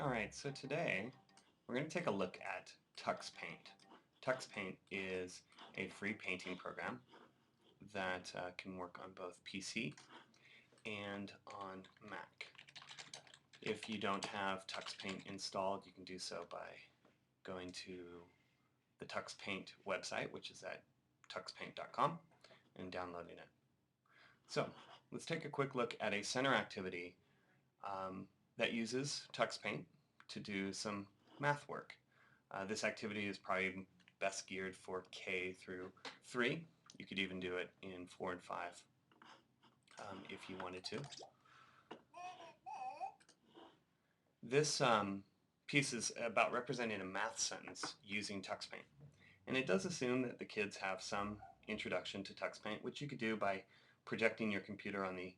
Alright, so today we're going to take a look at TuxPaint. TuxPaint is a free painting program that can work on both PC and on Mac. If you don't have TuxPaint installed, you can do so by going to the TuxPaint website, which is at tuxpaint.com, and downloading it. So let's take a quick look at a center activity that uses TuxPaint to do some math work. This activity is probably best geared for K through 3. You could even do it in 4 and 5 if you wanted to. This piece is about representing a math sentence using TuxPaint. And it does assume that the kids have some introduction to TuxPaint, which you could do by projecting your computer on the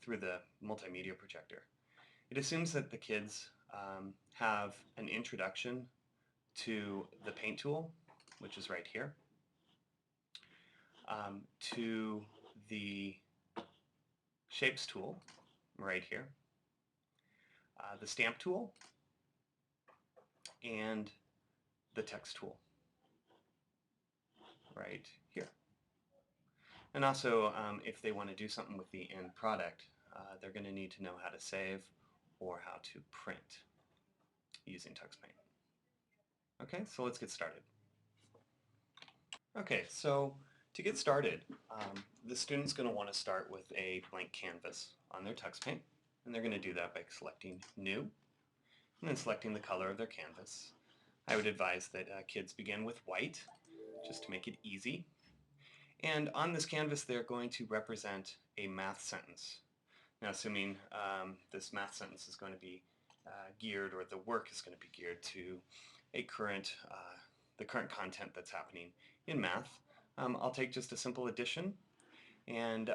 through the multimedia projector. It assumes that the kids have an introduction to the paint tool, which is right here, to the shapes tool, right here, the stamp tool, and the text tool, right here. And also, if they want to do something with the end product, they're going to need to know how to save or how to print using TuxPaint. Okay, so let's get started. Okay, so to get started, the student's going to want to start with a blank canvas on their TuxPaint, and they're going to do that by selecting New, and then selecting the color of their canvas. I would advise that kids begin with white, just to make it easy. And on this canvas, they're going to represent a math sentence. Now, assuming this math sentence is going to be geared, or the work is going to be geared to a the current content that's happening in math, I'll take just a simple addition, and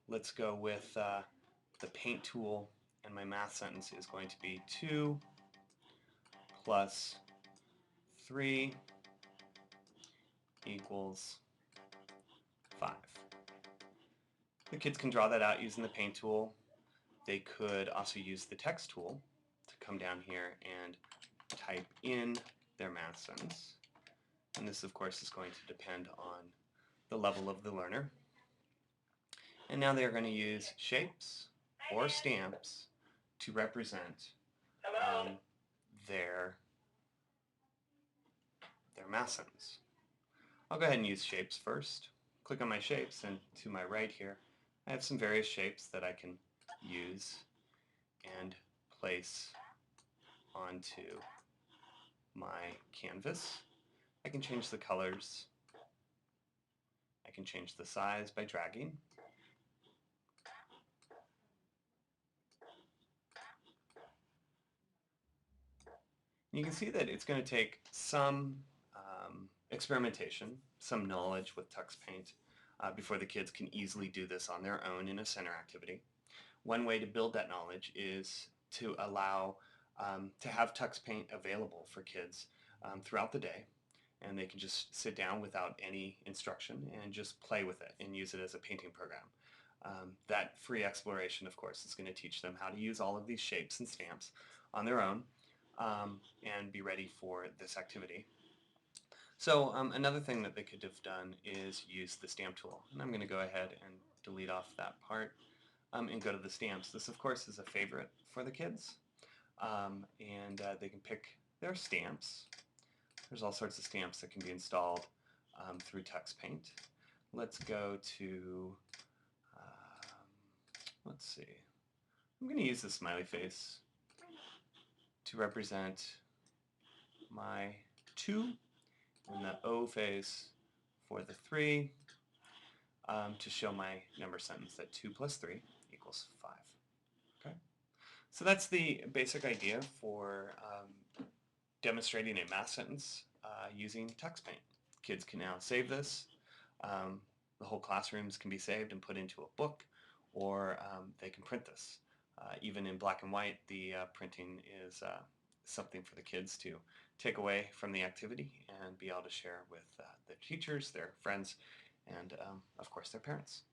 let's go with the paint tool, and my math sentence is going to be 2 plus 3 equals 5. The kids can draw that out using the paint tool. They could also use the text tool to come down here and type in their math sentence. And this, of course, is going to depend on the level of the learner. And now they're going to use shapes or stamps to represent their math sentence. I'll go ahead and use shapes first. Click on my shapes, and to my right here, I have some various shapes that I can use and place onto my canvas. I can change the colors. I can change the size by dragging. You can see that it's going to take some experimentation, some knowledge with TuxPaint before the kids can easily do this on their own in a center activity. One way to build that knowledge is to allow to have TuxPaint available for kids throughout the day, and they can just sit down without any instruction and just play with it and use it as a painting program. That free exploration, of course, is going to teach them how to use all of these shapes and stamps on their own and be ready for this activity. So another thing that they could have done is use the stamp tool. And I'm going to go ahead and delete off that part and go to the stamps. This, of course, is a favorite for the kids. And they can pick their stamps. There's all sorts of stamps that can be installed through TuxPaint. Let's go to, let's see, I'm going to use the smiley face to represent my 2, and the O face for the 3 to show my number sentence that 2 plus 3 equals 5. Okay, so that's the basic idea for demonstrating a math sentence using TuxPaint. Kids can now save this. The whole classrooms can be saved and put into a book, or they can print this. Even in black and white, the printing is something for the kids to take away from the activity and be able to share with their teachers, their friends, and of course their parents.